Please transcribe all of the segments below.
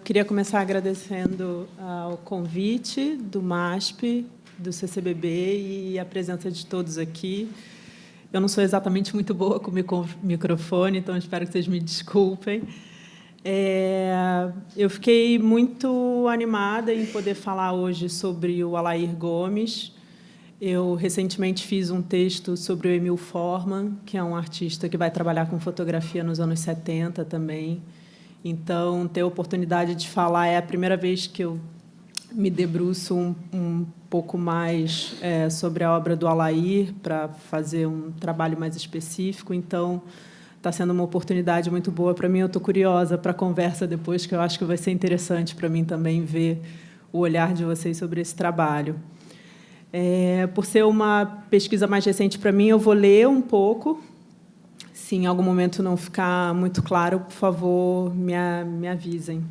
queria começar agradecendo ao convite do MASP, do CCBB e a presença de todos aqui. Eu não sou exatamente muito boa com o microfone, então espero que vocês me desculpem. Eu fiquei muito animada em poder falar hoje sobre o Alair Gomes. Eu recentemente fiz um texto sobre o Emil Forman, que é um artista que vai trabalhar com fotografia nos anos 70 também. Então, ter a oportunidade de falar é a primeira vez que eu me debruço um pouco mais sobre a obra do Alair, para fazer um trabalho mais específico. Então, está sendo uma oportunidade muito boa para mim. Eu estou curiosa para a conversa depois, que eu acho que vai ser interessante para mim também ver o olhar de vocês sobre esse trabalho. Por ser uma pesquisa mais recente para mim, eu vou ler um pouco. Se em algum momento não ficar muito claro, por favor, me avisem.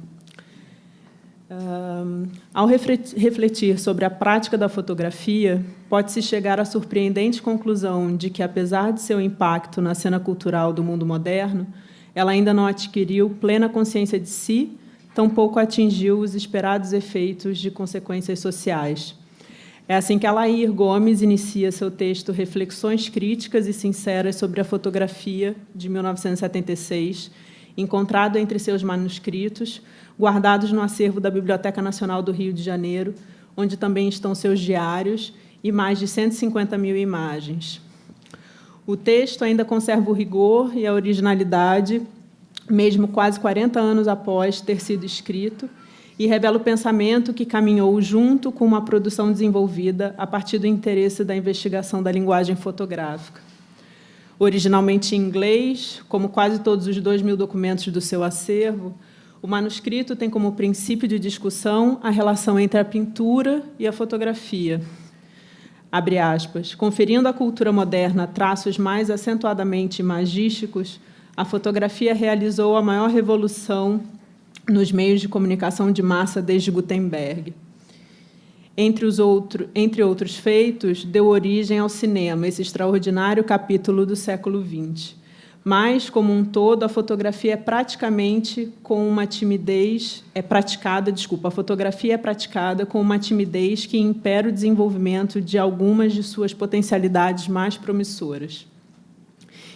Ao refletir sobre a prática da fotografia, pode-se chegar à surpreendente conclusão de que, apesar de seu impacto na cena cultural do mundo moderno, ela ainda não adquiriu plena consciência de si, tampouco atingiu os esperados efeitos de consequências sociais. É assim que Alair Gomes inicia seu texto Reflexões Críticas e Sinceras sobre a Fotografia, de 1976, encontrado entre seus manuscritos, guardados no acervo da Biblioteca Nacional do Rio de Janeiro, onde também estão seus diários e mais de 150 mil imagens. O texto ainda conserva o rigor e a originalidade, mesmo quase 40 anos após ter sido escrito, e revela o pensamento que caminhou junto com uma produção desenvolvida a partir do interesse da investigação da linguagem fotográfica. Originalmente em inglês, como quase todos os 2.000 documentos do seu acervo, o manuscrito tem como princípio de discussão a relação entre a pintura e a fotografia. Abre aspas. Conferindo à cultura moderna traços mais acentuadamente imagísticos, a fotografia realizou a maior revolução nos meios de comunicação de massa desde Gutenberg. Entre outros feitos, deu origem ao cinema, esse extraordinário capítulo do século XX. Mas, como um todo, a fotografia a fotografia é praticada com uma timidez que impera o desenvolvimento de algumas de suas potencialidades mais promissoras.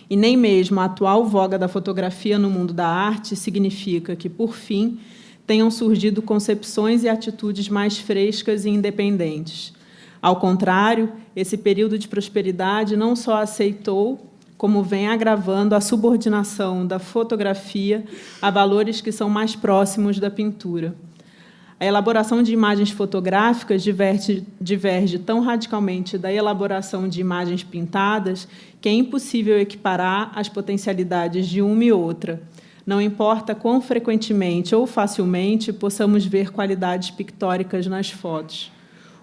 E nem mesmo a atual voga da fotografia no mundo da arte significa que, por fim, tenham surgido concepções e atitudes mais frescas e independentes. Ao contrário, esse período de prosperidade não só aceitou, como vem agravando a subordinação da fotografia a valores que são mais próximos da pintura. A elaboração de imagens fotográficas diverge tão radicalmente da elaboração de imagens pintadas que é impossível equiparar as potencialidades de uma e outra. Não importa quão frequentemente ou facilmente possamos ver qualidades pictóricas nas fotos.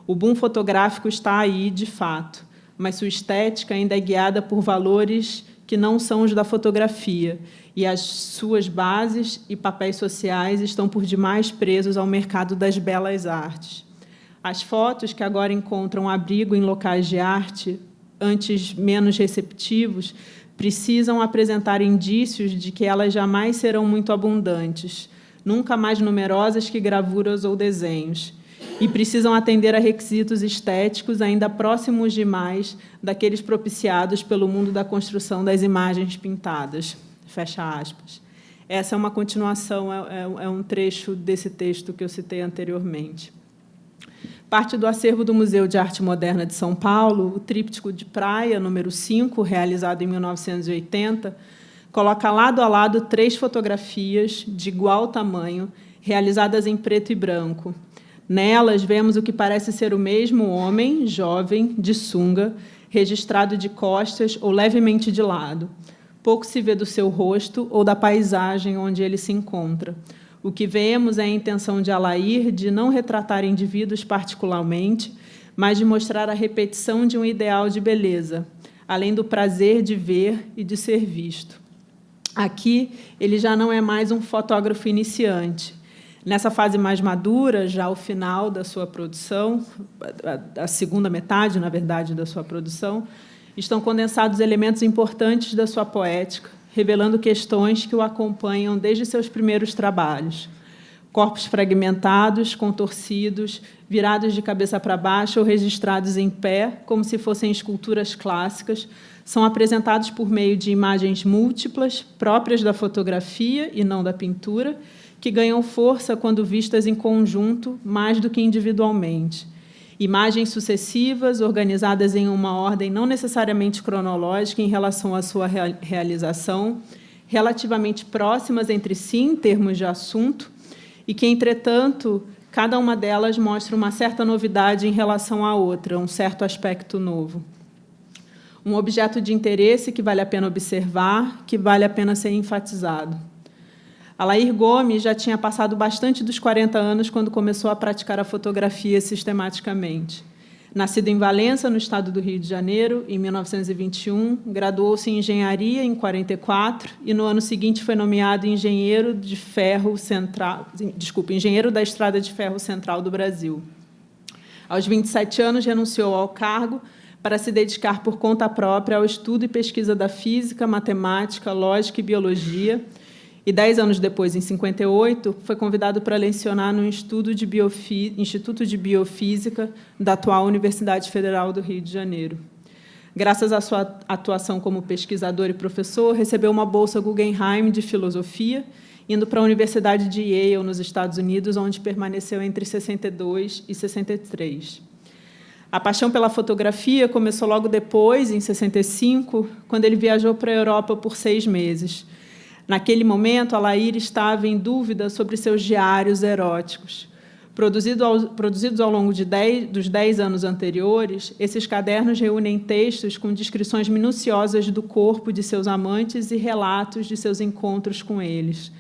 O boom fotográfico está aí, de fato, mas sua estética ainda é guiada por valores que não são os da fotografia, e as suas bases e papéis sociais estão por demais presos ao mercado das belas artes. As fotos que agora encontram abrigo em locais de arte, antes menos receptivos, precisam apresentar indícios de que elas jamais serão muito abundantes, nunca mais numerosas que gravuras ou desenhos, e precisam atender a requisitos estéticos ainda próximos demais daqueles propiciados pelo mundo da construção das imagens pintadas. Fecha aspas. Essa é uma continuação, é um trecho desse texto que eu citei anteriormente. Parte do acervo do Museu de Arte Moderna de São Paulo, o tríptico de praia, número 5, realizado em 1980, coloca lado a lado 3 fotografias de igual tamanho, realizadas em preto e branco. Nelas, vemos o que parece ser o mesmo homem, jovem, de sunga, registrado de costas ou levemente de lado. Pouco se vê do seu rosto ou da paisagem onde ele se encontra. O que vemos é a intenção de Alair de não retratar indivíduos particularmente, mas de mostrar a repetição de um ideal de beleza, além do prazer de ver e de ser visto. Aqui, ele já não é mais um fotógrafo iniciante. Nessa fase mais madura, já ao final da sua produção, a segunda metade, na verdade, da sua produção, estão condensados elementos importantes da sua poética, revelando questões que o acompanham desde seus primeiros trabalhos. corpos fragmentados, contorcidos, virados de cabeça para baixo ou registrados em pé, como se fossem esculturas clássicas, são apresentados por meio de imagens múltiplas, próprias da fotografia e não da pintura, que ganham força quando vistas em conjunto, mais do que individualmente. Imagens sucessivas, organizadas em uma ordem não necessariamente cronológica em relação à sua realização, relativamente próximas entre si em termos de assunto, e que, entretanto, cada uma delas mostra uma certa novidade em relação à outra, um certo aspecto novo. Um objeto de interesse que vale a pena observar, que vale a pena ser enfatizado. Alair Gomes já tinha passado bastante dos 40 anos quando começou a praticar a fotografia sistematicamente. Nascido em Valença, no estado do Rio de Janeiro, em 1921, graduou-se em engenharia em 44 e, no ano seguinte, foi nomeado engenheiro da Estrada de Ferro Central do Brasil. Aos 27 anos, renunciou ao cargo para se dedicar por conta própria ao estudo e pesquisa da física, matemática, lógica e biologia, e 10 anos depois, em 58, foi convidado para lecionar no Instituto de Biofísica da atual Universidade Federal do Rio de Janeiro. Graças à sua atuação como pesquisador e professor, recebeu uma bolsa Guggenheim de Filosofia, indo para a Universidade de Yale, nos Estados Unidos, onde permaneceu entre 62 e 63. A paixão pela fotografia começou logo depois, em 65, quando ele viajou para a Europa por 6 meses. Naquele momento, Alair estava em dúvida sobre seus diários eróticos. Produzidos ao longo dos 10 anos anteriores, esses cadernos reúnem textos com descrições minuciosas do corpo de seus amantes e relatos de seus encontros com eles.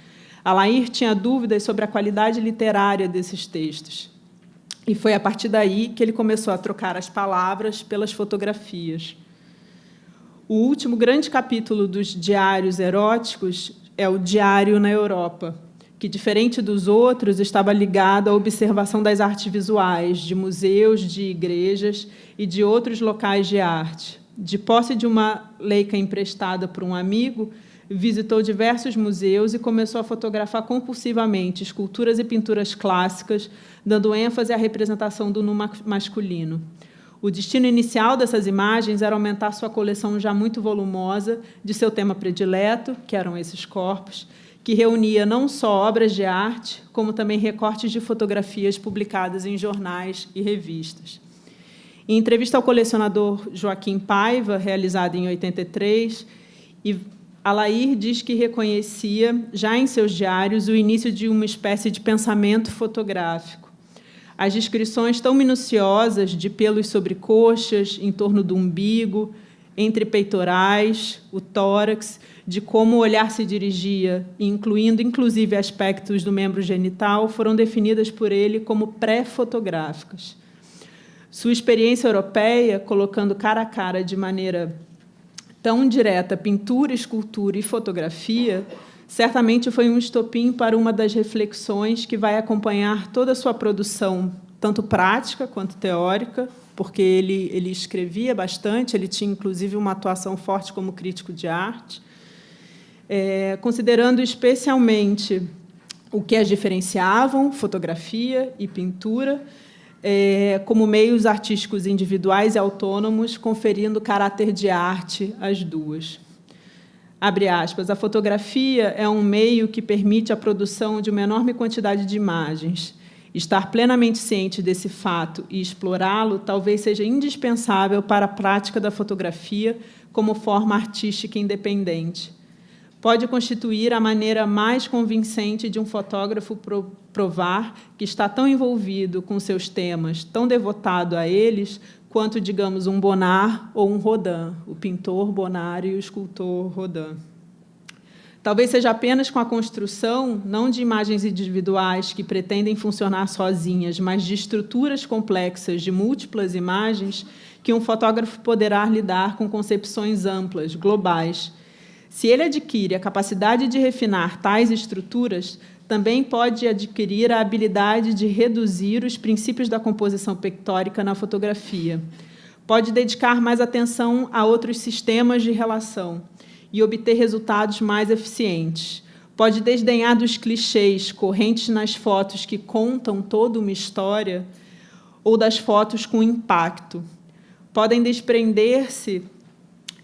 Alair tinha dúvidas sobre a qualidade literária desses textos. E foi a partir daí que ele começou a trocar as palavras pelas fotografias. O último grande capítulo dos diários eróticos é o Diário na Europa, que, diferente dos outros, estava ligado à observação das artes visuais, de museus, de igrejas e de outros locais de arte. De posse de uma Leica emprestada por um amigo, visitou diversos museus e começou a fotografar compulsivamente esculturas e pinturas clássicas, dando ênfase à representação do nu masculino. O destino inicial dessas imagens era aumentar sua coleção já muito volumosa de seu tema predileto, que eram esses corpos, que reunia não só obras de arte, como também recortes de fotografias publicadas em jornais e revistas. Em entrevista ao colecionador Joaquim Paiva, realizada em 83, Alair diz que reconhecia, já em seus diários, o início de uma espécie de pensamento fotográfico. As descrições tão minuciosas de pelos sobre coxas, em torno do umbigo, entre peitorais, o tórax, de como o olhar se dirigia, incluindo, inclusive, aspectos do membro genital, foram definidas por ele como pré-fotográficas. Sua experiência europeia, colocando cara a cara de maneira tão direta pintura, escultura e fotografia, certamente foi um estopim para uma das reflexões que vai acompanhar toda a sua produção, tanto prática quanto teórica, porque ele escrevia bastante, ele tinha, inclusive, uma atuação forte como crítico de arte, considerando especialmente o que as diferenciavam, fotografia e pintura, como meios artísticos individuais e autônomos, conferindo caráter de arte às duas. Abre aspas, a fotografia é um meio que permite a produção de uma enorme quantidade de imagens. Estar plenamente ciente desse fato e explorá-lo talvez seja indispensável para a prática da fotografia como forma artística independente. Pode constituir a maneira mais convincente de um fotógrafo provar que está tão envolvido com seus temas, tão devotado a eles, quanto, digamos, um Bonnard ou um Rodin, o pintor Bonnard e o escultor Rodin. Talvez seja apenas com a construção, não de imagens individuais que pretendem funcionar sozinhas, mas de estruturas complexas de múltiplas imagens, que um fotógrafo poderá lidar com concepções amplas, globais. Se ele adquire a capacidade de refinar tais estruturas, também pode adquirir a habilidade de reduzir os princípios da composição pictórica na fotografia. Pode dedicar mais atenção a outros sistemas de relação e obter resultados mais eficientes. Pode desdenhar dos clichês correntes nas fotos que contam toda uma história ou das fotos com impacto. Podem desprender-se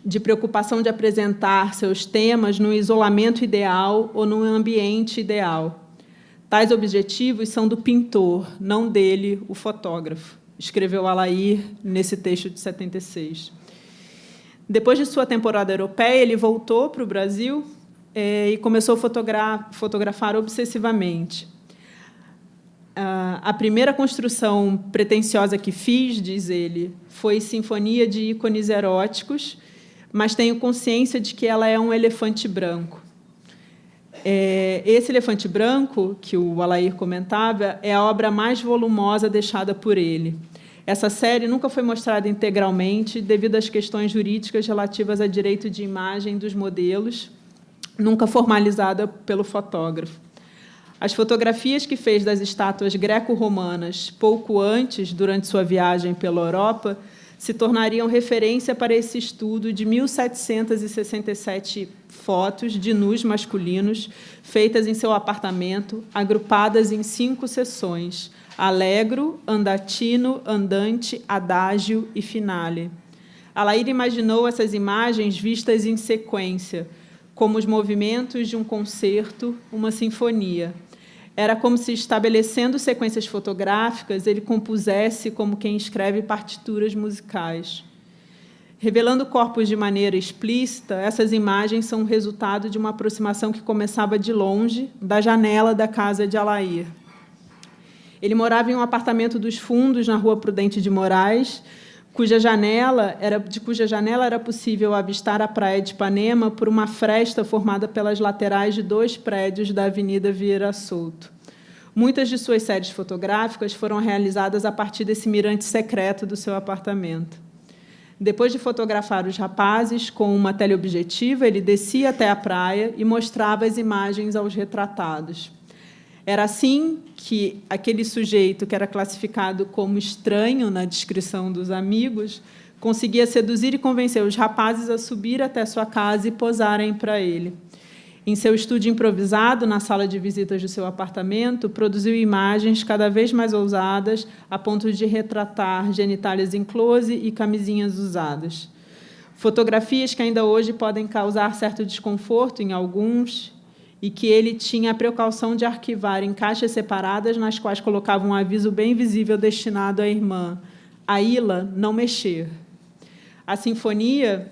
de preocupação de apresentar seus temas no isolamento ideal ou no ambiente ideal. Tais objetivos são do pintor, não dele, o fotógrafo, escreveu Alair nesse texto de 76. Depois de sua temporada europeia, ele voltou para o Brasil e começou a fotografar obsessivamente. A primeira construção pretensiosa que fiz, diz ele, foi sinfonia de ícones eróticos, mas tenho consciência de que ela é um elefante branco. Esse elefante branco, que o Alair comentava, é a obra mais volumosa deixada por ele. Essa série nunca foi mostrada integralmente devido às questões jurídicas relativas a direito de imagem dos modelos, nunca formalizada pelo fotógrafo. As fotografias que fez das estátuas greco-romanas pouco antes, durante sua viagem pela Europa, se tornariam referência para esse estudo de 1.767 fotos de nus masculinos feitas em seu apartamento, agrupadas em 5 seções: Allegro, Andatino, Andante, Adágio e Finale. Alair imaginou essas imagens vistas em sequência, como os movimentos de um concerto, uma sinfonia. Era como se, estabelecendo sequências fotográficas, ele compusesse como quem escreve partituras musicais. Revelando corpos de maneira explícita, essas imagens são o resultado de uma aproximação que começava de longe, da janela da casa de Alair. Ele morava em um apartamento dos fundos, na Rua Prudente de Moraes, cuja janela era possível avistar a praia de Ipanema por uma fresta formada pelas laterais de 2 prédios da Avenida Vieira Souto. Muitas de suas séries fotográficas foram realizadas a partir desse mirante secreto do seu apartamento. Depois de fotografar os rapazes com uma teleobjetiva, ele descia até a praia e mostrava as imagens aos retratados. Era assim que aquele sujeito, que era classificado como estranho na descrição dos amigos, conseguia seduzir e convencer os rapazes a subir até sua casa e posarem para ele. Em seu estúdio improvisado, na sala de visitas do seu apartamento, produziu imagens cada vez mais ousadas, a ponto de retratar genitálias em close e camisinhas usadas. Fotografias que ainda hoje podem causar certo desconforto em alguns, e que ele tinha a precaução de arquivar em caixas separadas, nas quais colocava um aviso bem visível destinado à irmã: Aila, não mexer. A sinfonia,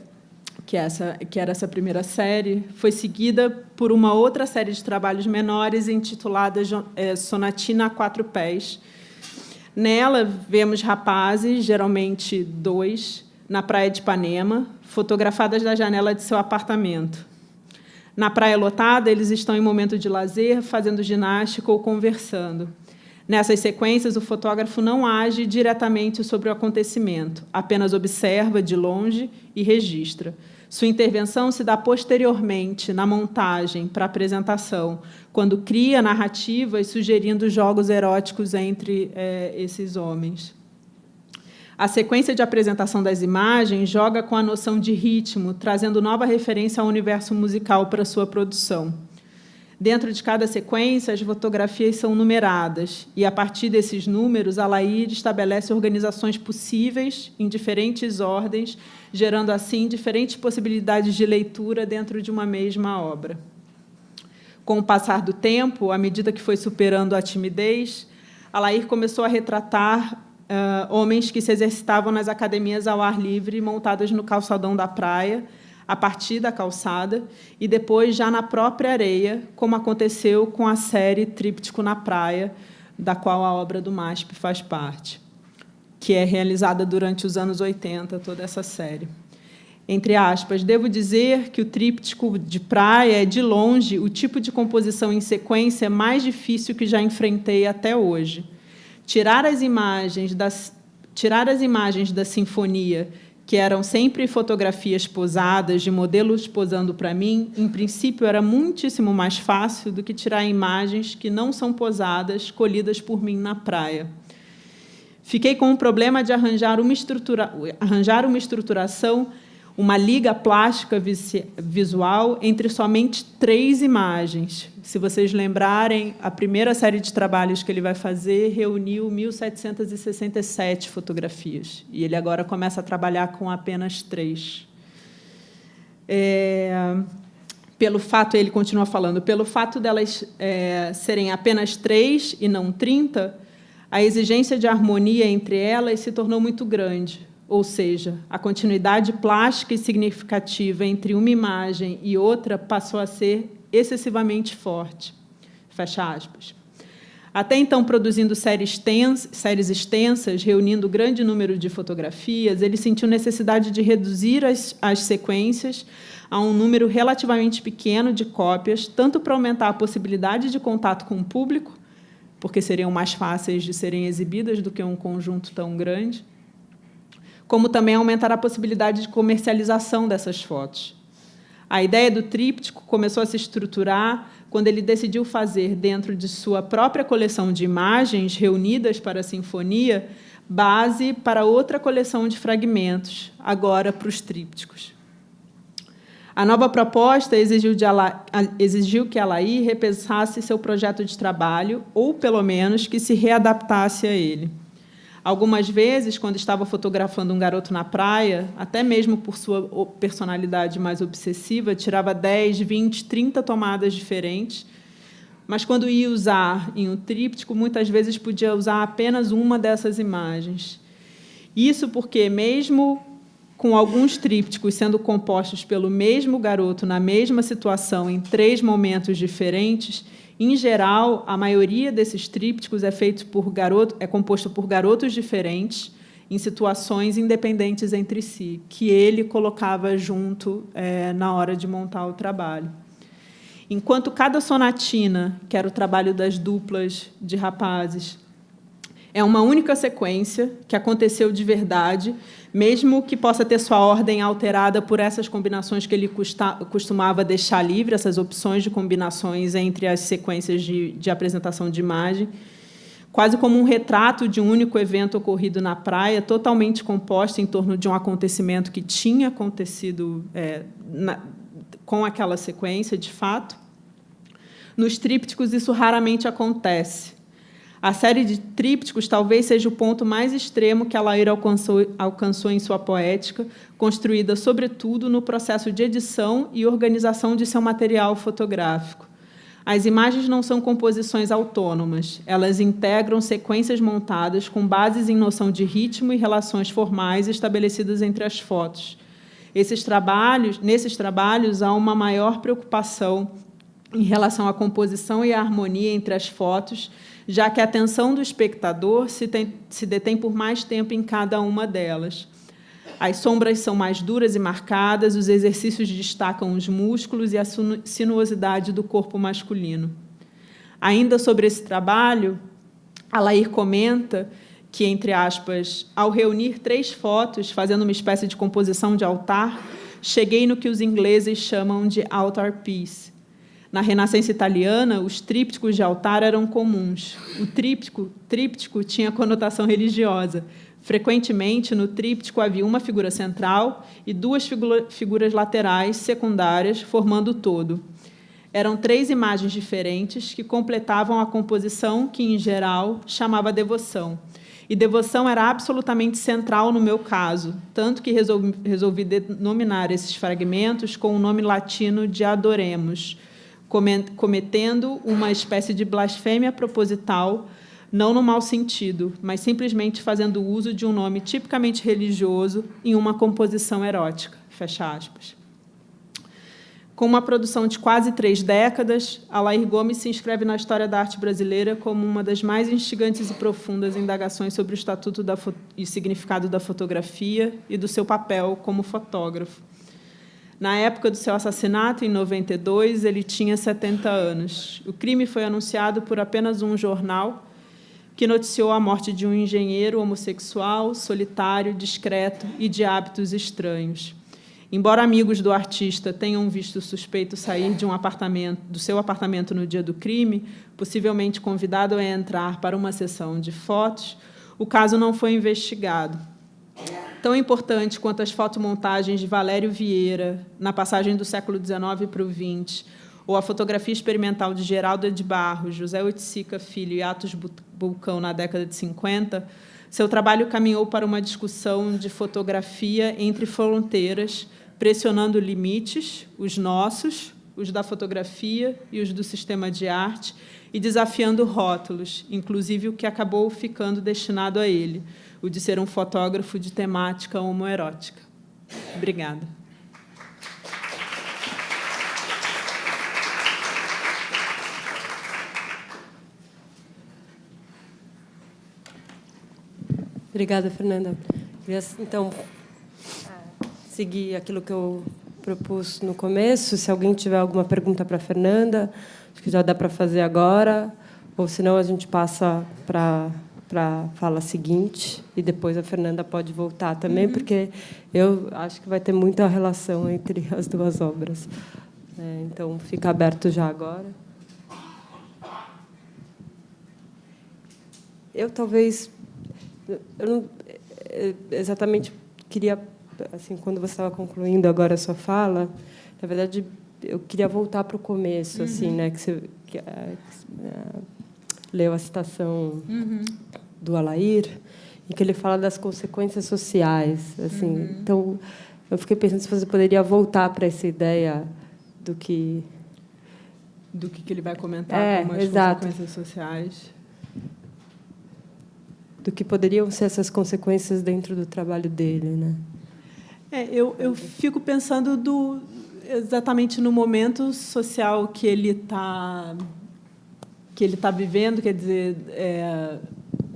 que era essa primeira série, foi seguida por uma outra série de trabalhos menores, intitulada Sonatina a 4 Pés. Nela, vemos rapazes, geralmente 2, na praia de Ipanema, fotografadas da janela de seu apartamento. Na praia lotada, eles estão em momento de lazer, fazendo ginástica ou conversando. Nessas sequências, o fotógrafo não age diretamente sobre o acontecimento, apenas observa de longe e registra. Sua intervenção se dá posteriormente, na montagem, para a apresentação, quando cria narrativas sugerindo jogos eróticos entre esses homens. A sequência de apresentação das imagens joga com a noção de ritmo, trazendo nova referência ao universo musical para sua produção. Dentro de cada sequência, as fotografias são numeradas, e, a partir desses números, Alair estabelece organizações possíveis em diferentes ordens, gerando, assim, diferentes possibilidades de leitura dentro de uma mesma obra. Com o passar do tempo, à medida que foi superando a timidez, Alair começou a retratar homens que se exercitavam nas academias ao ar livre, montadas no calçadão da praia, a partir da calçada, e depois já na própria areia, como aconteceu com a série Tríptico na Praia, da qual a obra do MASP faz parte, que é realizada durante os anos 80, toda essa série. Entre aspas, devo dizer que o tríptico de praia é, de longe, o tipo de composição em sequência mais difícil que já enfrentei até hoje. Tirar as imagens da sinfonia, que eram sempre fotografias posadas, de modelos posando para mim, em princípio, era muitíssimo mais fácil do que tirar imagens que não são posadas, colhidas por mim na praia. Fiquei com o problema de arranjar uma estruturação uma liga plástica visual entre somente 3 imagens. Se vocês lembrarem, a primeira série de trabalhos que ele vai fazer reuniu 1.767 fotografias, e ele agora começa a trabalhar com apenas 3. Pelo fato, ele continua falando, pelo fato delas serem apenas 3 e não 30, a exigência de harmonia entre elas se tornou muito grande. Ou seja, a continuidade plástica e significativa entre uma imagem e outra passou a ser excessivamente forte. Fecha aspas. Até então, produzindo séries extensas, reunindo grande número de fotografias, ele sentiu necessidade de reduzir as sequências a um número relativamente pequeno de cópias, tanto para aumentar a possibilidade de contato com o público, porque seriam mais fáceis de serem exibidas do que um conjunto tão grande, como também aumentar a possibilidade de comercialização dessas fotos. A ideia do tríptico começou a se estruturar quando ele decidiu fazer, dentro de sua própria coleção de imagens reunidas para a sinfonia, base para outra coleção de fragmentos, agora para os trípticos. A nova proposta exigiu que Alair repensasse seu projeto de trabalho, ou, pelo menos, que se readaptasse a ele. Algumas vezes, quando estava fotografando um garoto na praia, até mesmo por sua personalidade mais obsessiva, tirava 10, 20, 30 tomadas diferentes, mas, quando ia usar em um tríptico, muitas vezes podia usar apenas uma dessas imagens. Isso porque, mesmo com alguns trípticos sendo compostos pelo mesmo garoto na mesma situação em 3 momentos diferentes, em geral, a maioria desses trípticos é composto por garotos diferentes, em situações independentes entre si, que ele colocava junto na hora de montar o trabalho. Enquanto cada sonatina, que era o trabalho das duplas de rapazes, é uma única sequência que aconteceu de verdade, mesmo que possa ter sua ordem alterada por essas combinações que ele costumava deixar livre, essas opções de combinações entre as sequências de apresentação de imagem, quase como um retrato de um único evento ocorrido na praia, totalmente composto em torno de um acontecimento que tinha acontecido com aquela sequência, de fato. Nos trípticos, isso raramente acontece. A série de trípticos talvez seja o ponto mais extremo que Alair alcançou em sua poética, construída, sobretudo, no processo de edição e organização de seu material fotográfico. As imagens não são composições autônomas, elas integram sequências montadas com bases em noção de ritmo e relações formais estabelecidas entre as fotos. Nesses trabalhos, há uma maior preocupação em relação à composição e à harmonia entre as fotos, já que a atenção do espectador se detém por mais tempo em cada uma delas. As sombras são mais duras e marcadas, os exercícios destacam os músculos e a sinuosidade do corpo masculino. Ainda sobre esse trabalho, Alair comenta que, entre aspas, ao reunir 3 fotos, fazendo uma espécie de composição de altar, cheguei no que os ingleses chamam de altar piece. Na Renascença italiana, os trípticos de altar eram comuns. O tríptico tinha conotação religiosa. Frequentemente, no tríptico havia uma figura central e 2 figuras laterais, secundárias, formando o todo. Eram 3 imagens diferentes que completavam a composição que, em geral, chamava devoção. E devoção era absolutamente central no meu caso, tanto que resolvi denominar esses fragmentos com o nome latino de Adoremus, cometendo uma espécie de blasfêmia proposital, não no mau sentido, mas simplesmente fazendo uso de um nome tipicamente religioso em uma composição erótica. Fecha aspas. Com uma produção de quase 3 décadas, Alair Gomes se inscreve na história da arte brasileira como uma das mais instigantes e profundas indagações sobre o estatuto e significado da fotografia e do seu papel como fotógrafo. Na época do seu assassinato, em 92, ele tinha 70 anos. O crime foi anunciado por apenas um jornal que noticiou a morte de um engenheiro homossexual, solitário, discreto e de hábitos estranhos. Embora amigos do artista tenham visto o suspeito sair do seu apartamento no dia do crime, possivelmente convidado a entrar para uma sessão de fotos, o caso não foi investigado. tão importante quanto as fotomontagens de Valério Vieira, na passagem do século XIX para o XX, ou a fotografia experimental de Geraldo de Barros, José Oiticica Filho e Atos Bulcão na década de 50, seu trabalho caminhou para uma discussão de fotografia entre fronteiras, pressionando limites, os nossos, os da fotografia e os do sistema de arte, e desafiando rótulos, inclusive o que acabou ficando destinado a ele, o de ser um fotógrafo de temática homoerótica. Obrigada. Obrigada, Fernanda. Queria, então, seguir aquilo que eu propus no começo. Se alguém tiver alguma pergunta para a Fernanda, acho que já dá para fazer agora, ou, senão, a gente passa para a fala seguinte, e depois a Fernanda pode voltar também, porque eu acho que vai ter muita relação entre as duas obras. Então, fica aberto já agora. Eu, talvez... Eu não exatamente queria, assim, quando você estava concluindo agora a sua fala, na verdade, eu queria voltar para o começo, assim, né, que você leu a citação do Alair, em que ele fala das consequências sociais, assim. Então, eu fiquei pensando se você poderia voltar para essa ideia do que ele vai comentar como as consequências sociais. Do que poderiam ser essas consequências dentro do trabalho dele, né? Eu fico pensando exatamente no momento social que ele está vivendo, quer dizer,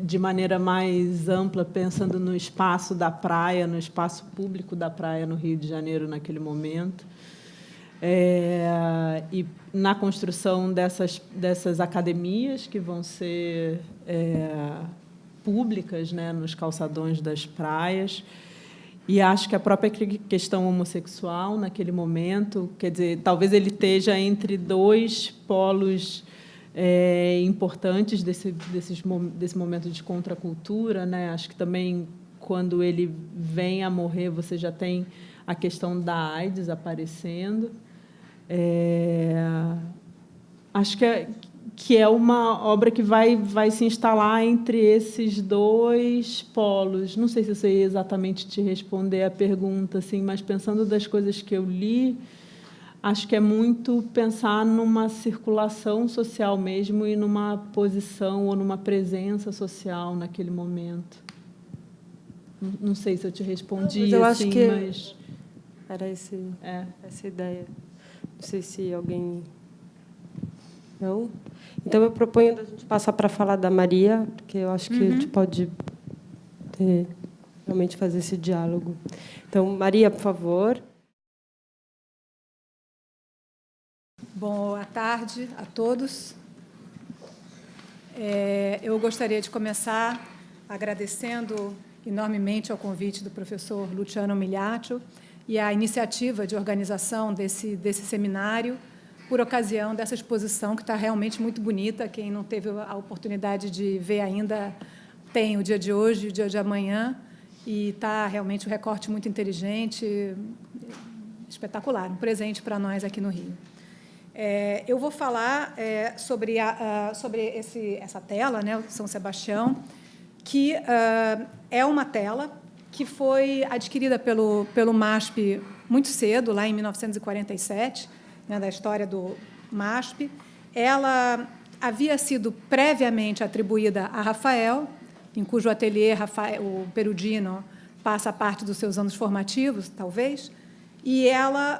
de maneira mais ampla, pensando no espaço da praia, no espaço público da praia no Rio de Janeiro naquele momento, e na construção dessas academias que vão ser públicas, né, nos calçadões das praias. E acho que a própria questão homossexual, naquele momento, quer dizer, talvez ele esteja entre dois polos importantes desse momento de contracultura, né? Acho que também, quando ele vem a morrer, você já tem a questão da AIDS aparecendo. Acho que é uma obra que vai se instalar entre esses dois polos. Não sei se eu sei exatamente te responder a pergunta, assim, mas, pensando das coisas que eu li, acho que é muito pensar numa circulação social mesmo e numa posição ou numa presença social naquele momento. Não sei se eu te respondi, mas eu assim, acho que mas... Era essa ideia. Não sei se alguém... Não? Então, eu proponho a gente passar para falar da Maria, porque eu acho que a gente pode realmente fazer esse diálogo. Então, Maria, por favor. Boa tarde a todos. Eu gostaria de começar agradecendo enormemente ao convite do professor Luciano Migliaccio e a iniciativa de organização desse seminário, por ocasião dessa exposição, que está realmente muito bonita. Quem não teve a oportunidade de ver ainda, tem o dia de hoje e o dia de amanhã, e está realmente um recorte muito inteligente, espetacular, um presente para nós aqui no Rio. Eu vou falar sobre essa tela, né, São Sebastião, que é uma tela que foi adquirida pelo MASP muito cedo, lá em 1947, né, da história do MASP. Ela havia sido previamente atribuída a Rafael, em cujo ateliê o Perugino passa parte dos seus anos formativos, talvez,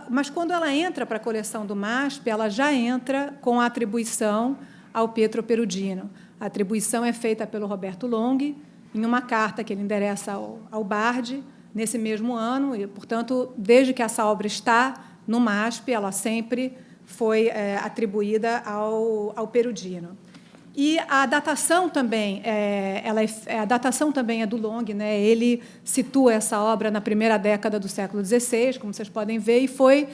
mas, quando ela entra para a coleção do MASP, ela já entra com a atribuição ao Pietro Perugino. A atribuição é feita pelo Roberto Long, em uma carta que ele endereça ao Bardi, nesse mesmo ano, e, portanto, desde que essa obra está no MASP, ela sempre foi atribuída ao Perugino. E a datação também, a datação também é do Long, né? Ele situa essa obra na primeira década do século XVI, como vocês podem ver, e foi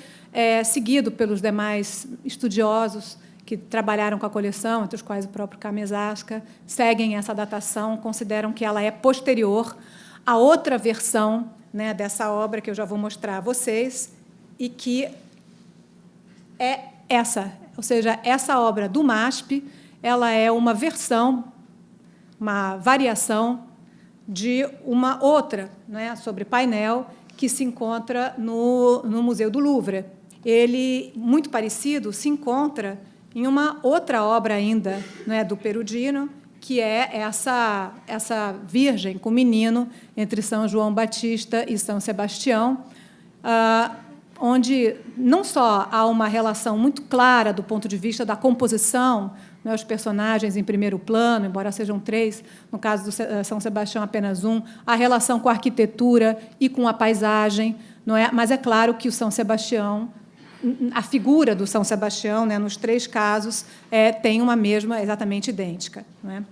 seguido pelos demais estudiosos que trabalharam com a coleção, entre os quais o próprio Kamezasca, seguem essa datação, consideram que ela é posterior à outra versão né, dessa obra que eu já vou mostrar a vocês, e que é essa, ou seja, essa obra do MASP, ela é uma versão, uma variação de uma outra, né, sobre painel, que se encontra no Museu do Louvre. Ele, muito parecido, se encontra em uma outra obra ainda, né, do Perugino, que é essa Virgem com o menino entre São João Batista e São Sebastião, onde não só há uma relação muito clara do ponto de vista da composição, né, os personagens em primeiro plano, embora sejam 3, no caso do São Sebastião apenas 1, a relação com a arquitetura e com a paisagem, não é? Mas é claro que o São Sebastião, a figura do São Sebastião, né, nos 3 casos, tem uma mesma, exatamente idêntica. Não é?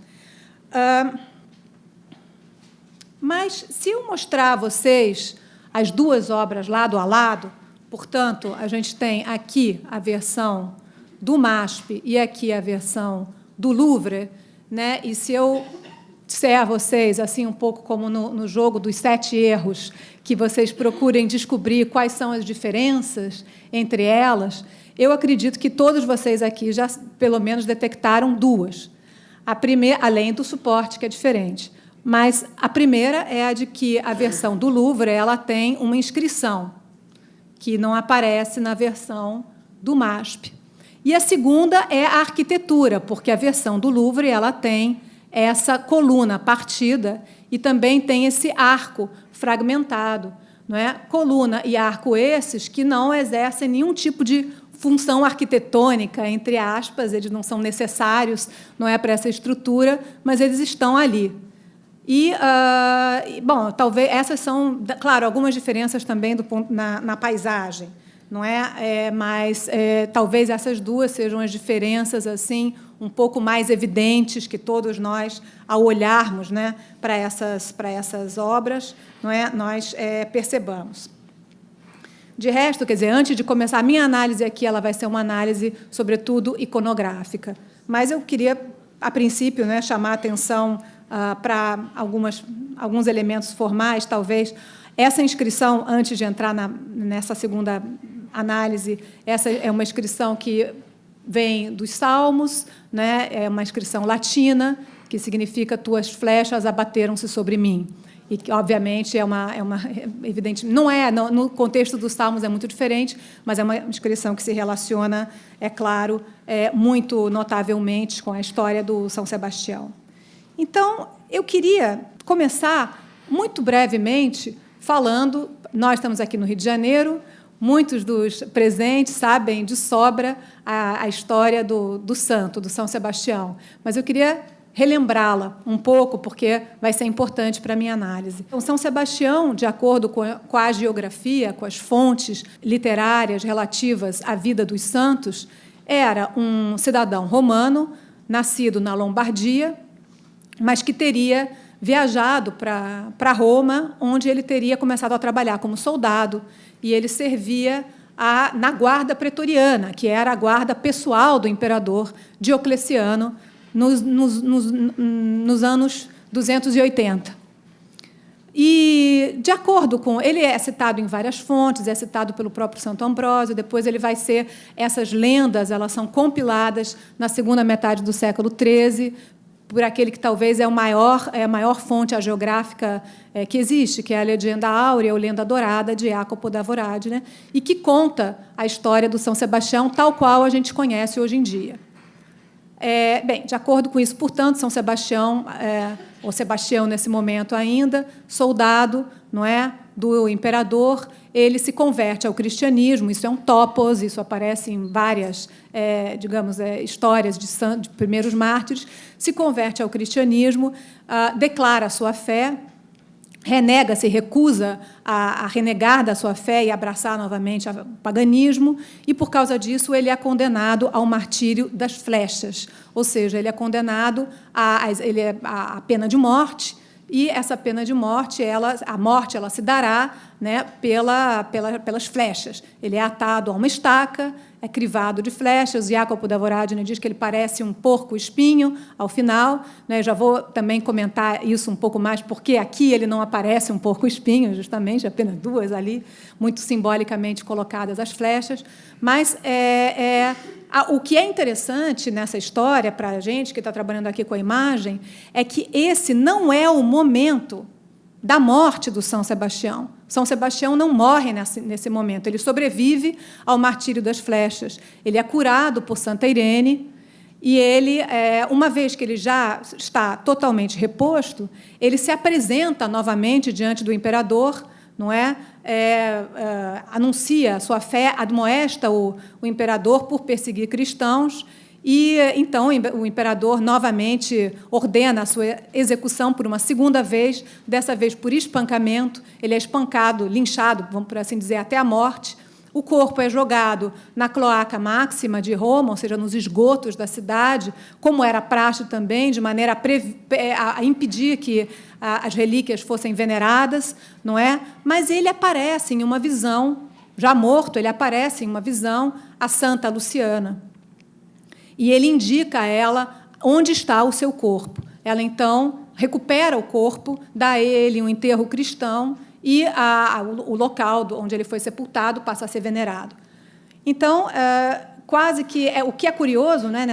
Mas, se eu mostrar a vocês as 2 obras lado a lado, portanto, a gente tem aqui a versão do MASP e aqui a versão do Louvre, né? E se eu disser a vocês, assim, um pouco como no jogo dos 7 erros, que vocês procurem descobrir quais são as diferenças entre elas, eu acredito que todos vocês aqui já, pelo menos, detectaram 2. A primeira, além do suporte, que é diferente. Mas a primeira é a de que a versão do Louvre ela tem uma inscrição, que não aparece na versão do MASP. E a segunda é a arquitetura, porque a versão do Louvre ela tem essa coluna partida e também tem esse arco fragmentado, não é? Coluna e arco esses que não exercem nenhum tipo de função arquitetônica, entre aspas, eles não são necessários, não é, para essa estrutura, mas eles estão ali. E, bom, talvez essas são, claro, algumas diferenças também na paisagem, não é? Mas talvez essas 2 sejam as diferenças assim um pouco mais evidentes que todos nós, ao olharmos, né, para essas obras, não é, nós percebamos. De resto, quer dizer, antes de começar a minha análise aqui, ela vai ser uma análise, sobretudo, iconográfica. Mas eu queria, a princípio, né, chamar a atenção para alguns elementos formais, talvez. Essa inscrição, antes de entrar nessa segunda análise, essa é uma inscrição que vem dos Salmos, né? É uma inscrição latina, que significa tuas flechas abateram-se sobre mim. E que, obviamente, evidente, não é, no contexto dos Salmos é muito diferente, mas é uma inscrição que se relaciona, é claro, muito notavelmente com a história do São Sebastião. Então, eu queria começar, muito brevemente, falando, nós estamos aqui no Rio de Janeiro, muitos dos presentes sabem de sobra a história do santo, do São Sebastião, mas eu queria relembrá-la um pouco, porque vai ser importante para a minha análise. Então, São Sebastião, de acordo com a geografia, com as fontes literárias relativas à vida dos santos, era um cidadão romano, nascido na Lombardia, mas que teria viajado para Roma, onde ele teria começado a trabalhar como soldado, e ele servia na guarda pretoriana, que era a guarda pessoal do imperador Diocleciano, nos anos 280. E, de acordo com... Ele é citado em várias fontes, é citado pelo próprio Santo Ambrósio, depois ele vai ser... Essas lendas elas são compiladas na segunda metade do século XIII, por aquele que talvez é a maior fonte hagiográfica que existe, que é a Legenda Áurea, ou Lenda Dourada, de Jacopo da Voragine, né? E que conta a história do São Sebastião, tal qual a gente conhece hoje em dia. Bem, de acordo com isso, portanto, São Sebastião, ou Sebastião nesse momento ainda, soldado, não é, do imperador, ele se converte ao cristianismo, isso é um topos, isso aparece em várias, digamos, histórias de primeiros mártires, se converte ao cristianismo, declara a sua fé, renega-se, recusa a renegar da sua fé e abraçar novamente o paganismo, e, por causa disso, ele é condenado ao martírio das flechas, ou seja, ele é condenado à pena de morte, e essa pena de morte, a morte se dará né, pelas flechas. Ele é atado a uma estaca, é crivado de flechas. Jacopo da Voradine diz que ele parece um porco-espinho ao final, né? Já vou também comentar isso um pouco mais, porque aqui ele não aparece um porco-espinho, justamente, apenas duas ali, muito simbolicamente colocadas as flechas. Mas o que é interessante nessa história, para a gente que está trabalhando aqui com a imagem, é que esse não é o momento da morte do São Sebastião. São Sebastião não morre nesse momento, ele sobrevive ao martírio das flechas. Ele é curado por Santa Irene e ele, uma vez que ele já está totalmente reposto, ele se apresenta novamente diante do imperador, não é? Anuncia a sua fé, admoesta o imperador por perseguir cristãos. E, então, o imperador novamente ordena a sua execução por uma segunda vez, dessa vez por espancamento. Ele é espancado, linchado, vamos por assim dizer, até a morte. O corpo é jogado na cloaca máxima de Roma, ou seja, nos esgotos da cidade, como era praxe também, de maneira a impedir que as relíquias fossem veneradas, não é? Mas ele aparece em uma visão, já morto, ele aparece em uma visão a Santa Luciana. E ele indica a ela onde está o seu corpo. Ela, então, recupera o corpo, dá a ele um enterro cristão e o local onde ele foi sepultado passa a ser venerado. Então, quase que o que é curioso, né,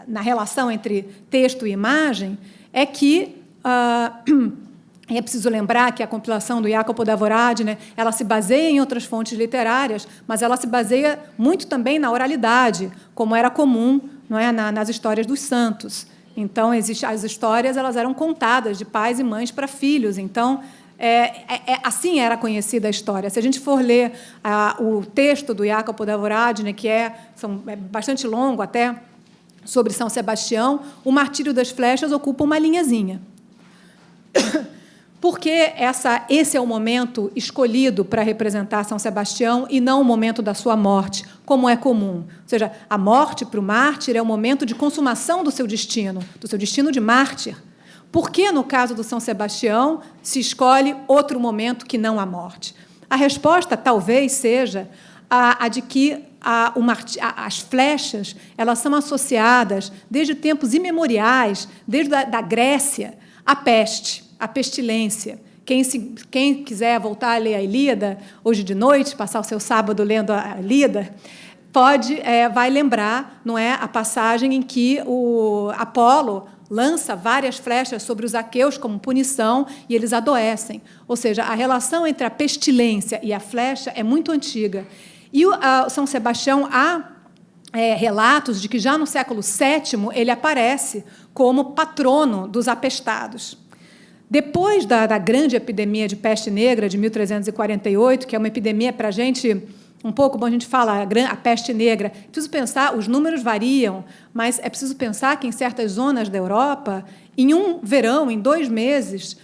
na relação entre texto e imagem é que é preciso lembrar que a compilação do Jacopo da Voradine, ela se baseia em outras fontes literárias, mas ela se baseia muito também na oralidade, como era comum, não é, nas histórias dos santos. Então, as histórias elas eram contadas de pais e mães para filhos. Então, assim era conhecida a história. Se a gente for ler o texto do Jacopo da Voradine, que é bastante longo até, sobre São Sebastião, o martírio das flechas ocupa uma linhazinha. Porque esse é o momento escolhido para representar São Sebastião e não o momento da sua morte, como é comum. Ou seja, a morte para o mártir é o momento de consumação do seu destino de mártir. Por que, no caso do São Sebastião, se escolhe outro momento que não a morte? A resposta talvez seja a de que as flechas elas são associadas, desde tempos imemoriais, desde da Grécia, à peste, à pestilência. Quem quiser voltar a ler a Ilíada, hoje de noite, passar o seu sábado lendo a Ilíada, vai lembrar, não é, a passagem em que o Apolo lança várias flechas sobre os aqueus como punição e eles adoecem. Ou seja, a relação entre a pestilência e a flecha é muito antiga. E São Sebastião, há relatos de que já no século VII ele aparece como patrono dos apestados. Depois da grande epidemia de peste negra de 1348, que é uma epidemia para a gente um pouco, bom, a gente fala a peste negra, é preciso pensar, os números variam, mas é preciso pensar que em certas zonas da Europa, em um verão, em 2 meses,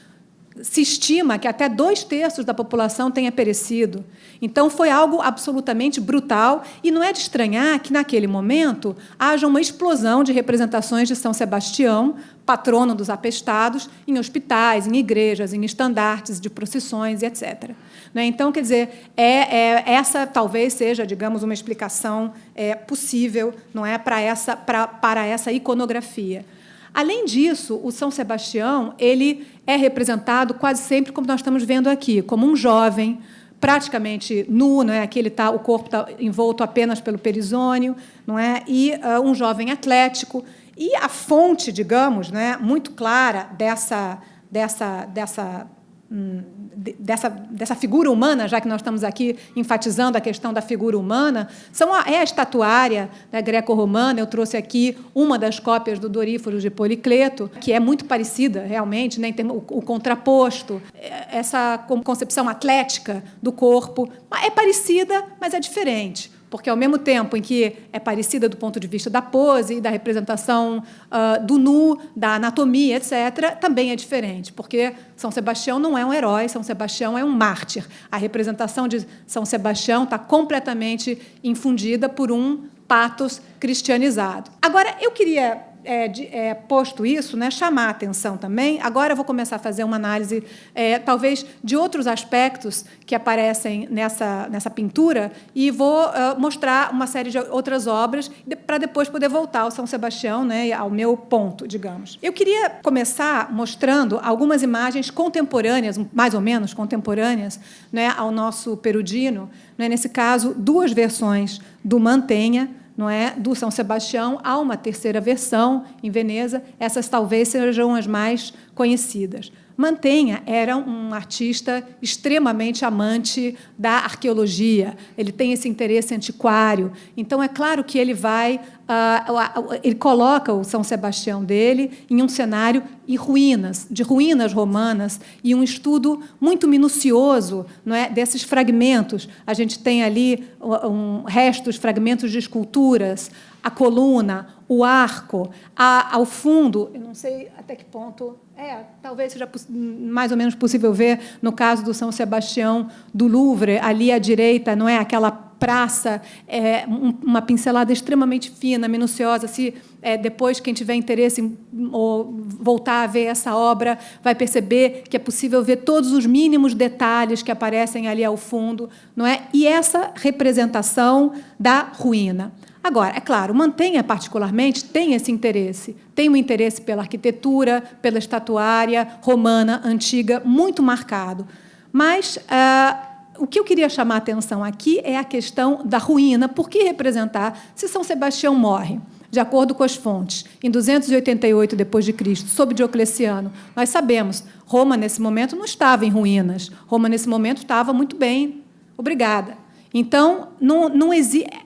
se estima que até 2/3 da população tenha perecido. Então, foi algo absolutamente brutal, e não é de estranhar que, naquele momento, haja uma explosão de representações de São Sebastião, patrono dos apestados, em hospitais, em igrejas, em estandartes de procissões, etc. Então, quer dizer, essa talvez seja, digamos, uma explicação possível, não é, para essa iconografia. Além disso, o São Sebastião ele é representado quase sempre como nós estamos vendo aqui, como um jovem, praticamente nu, não é? Aqui o corpo está envolto apenas pelo perizônio, não é? E um jovem atlético. E a fonte, digamos, né, muito clara dessa figura humana, já que nós estamos aqui enfatizando a questão da figura humana, é a estatuária, né, greco-romana. Eu trouxe aqui uma das cópias do Doríforos de Policleto, que é muito parecida, realmente, né, o contraposto, essa concepção atlética do corpo. É parecida, mas é diferente, porque, ao mesmo tempo em que é parecida do ponto de vista da pose, da representação do nu, da anatomia, etc., também é diferente, porque São Sebastião não é um herói, São Sebastião é um mártir. A representação de São Sebastião está completamente infundida por um patos cristianizado. Agora, eu queria posto isso, né, chamar a atenção também, agora eu vou começar a fazer uma análise, talvez, de outros aspectos que aparecem nessa pintura e vou mostrar uma série de outras obras para depois poder voltar ao São Sebastião, né, ao meu ponto, digamos. Eu queria começar mostrando algumas imagens contemporâneas, mais ou menos contemporâneas, né, ao nosso Perugino, né, nesse caso, 2 versões do Mantegna, não é, do São Sebastião. Há uma terceira versão em Veneza, essas talvez sejam as mais conhecidas. Mantegna era um artista extremamente amante da arqueologia, ele tem esse interesse antiquário, então é claro que ele ele coloca o São Sebastião dele em um cenário de ruínas romanas, e um estudo muito minucioso, não é, desses fragmentos. A gente tem ali restos, fragmentos de esculturas, a coluna, o arco, ao fundo, eu não sei até que ponto, talvez seja mais ou menos possível ver, no caso do São Sebastião do Louvre, ali à direita, não é, aquela praça, uma pincelada extremamente fina, minuciosa. Se depois quem tiver interesse em voltar a ver essa obra vai perceber que é possível ver todos os mínimos detalhes que aparecem ali ao fundo, não é? E essa representação da ruína. Agora, é claro, Mantegna, particularmente, tem esse interesse. Tem um interesse pela arquitetura, pela estatuária romana antiga, muito marcado. Mas o que eu queria chamar a atenção aqui é a questão da ruína. Por que representar se São Sebastião morre? De acordo com as fontes, em 288 d.C., sob Diocleciano, nós sabemos, Roma, nesse momento, não estava em ruínas. Roma, nesse momento, estava muito bem. Obrigada. Então,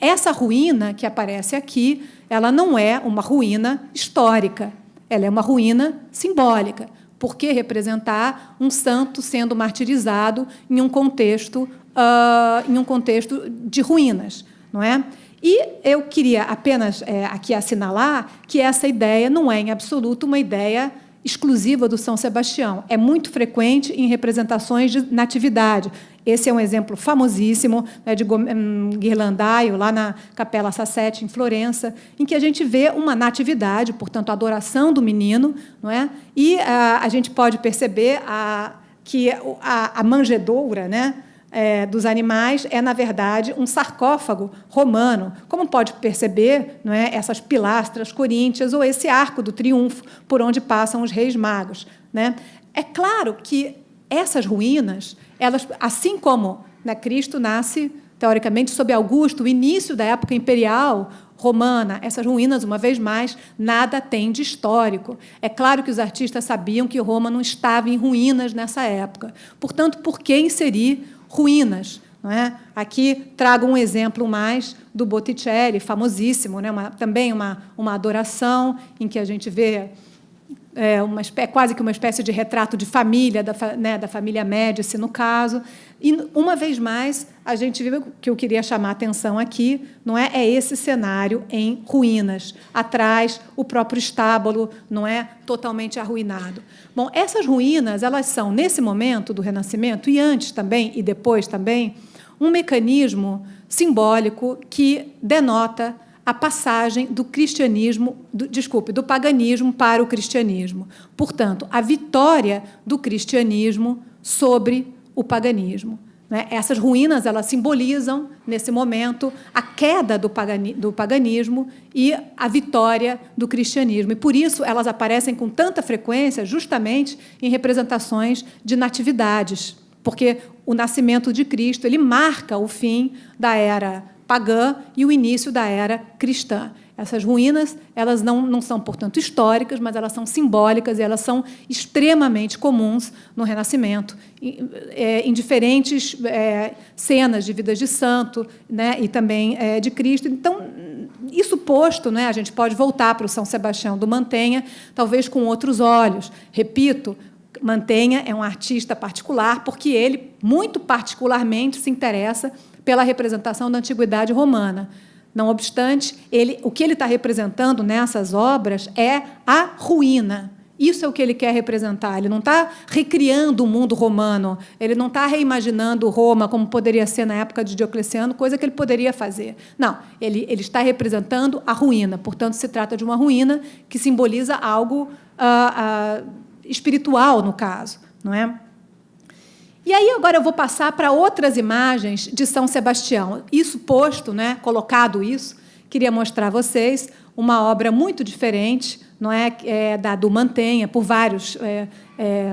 essa ruína que aparece aqui, ela não é uma ruína histórica, ela é uma ruína simbólica. Por que representar um santo sendo martirizado em um contexto de ruínas, não é? E eu queria apenas aqui assinalar que essa ideia não é, em absoluto, uma ideia exclusiva do São Sebastião. É muito frequente em representações de natividade. Esse é um exemplo famosíssimo, né, de Ghirlandaio, lá na Capela Sassetti, em Florença, em que a gente vê uma natividade, portanto, a adoração do menino, não é? E a gente pode perceber que a manjedoura, né, dos animais na verdade, um sarcófago romano, como pode perceber, não é, essas pilastras coríntias ou esse arco do triunfo por onde passam os reis magos, né? É claro que essas ruínas, elas, assim como, né, Cristo nasce, teoricamente, sob Augusto, o início da época imperial romana, essas ruínas, uma vez mais, nada tem de histórico. É claro que os artistas sabiam que Roma não estava em ruínas nessa época. Portanto, por que inserir ruínas? Não é? Aqui trago um exemplo mais do Botticelli, famosíssimo, né? Também uma adoração em que a gente vê quase que uma espécie de retrato de família, da família Médici, no caso. E, uma vez mais, a gente viu que eu queria chamar a atenção aqui, não é? É esse cenário em ruínas. Atrás, o próprio estábulo, não é? Totalmente arruinado. Bom, essas ruínas, elas são, nesse momento do Renascimento, e antes também, e depois também, um mecanismo simbólico que denota a passagem do do paganismo para o cristianismo. Portanto, a vitória do cristianismo sobre o paganismo. Né? Essas ruínas, elas simbolizam, nesse momento, a queda do paganismo e a vitória do cristianismo. E, por isso, elas aparecem com tanta frequência, justamente em representações de natividades, porque o nascimento de Cristo ele marca o fim da era pagã e o início da era cristã. Essas ruínas, elas não são, portanto, históricas, mas elas são simbólicas e elas são extremamente comuns no Renascimento, em diferentes cenas de vidas de santo, né, e também de Cristo. Então, isso posto, né, a gente pode voltar para o São Sebastião do Mantegna, talvez com outros olhos. Repito, Mantegna é um artista particular, porque ele, muito particularmente, se interessa pela representação da antiguidade romana. Não obstante, o que ele está representando nessas obras é a ruína. Isso é o que ele quer representar. Ele não está recriando o mundo romano, ele não está reimaginando Roma como poderia ser na época de Diocleciano, coisa que ele poderia fazer. Não, ele está representando a ruína. Portanto, se trata de uma ruína que simboliza algo espiritual, no caso, não é? E aí, agora eu vou passar para outras imagens de São Sebastião. Isso posto, né, colocado isso, queria mostrar a vocês uma obra muito diferente, não é, do Mantegna, por vários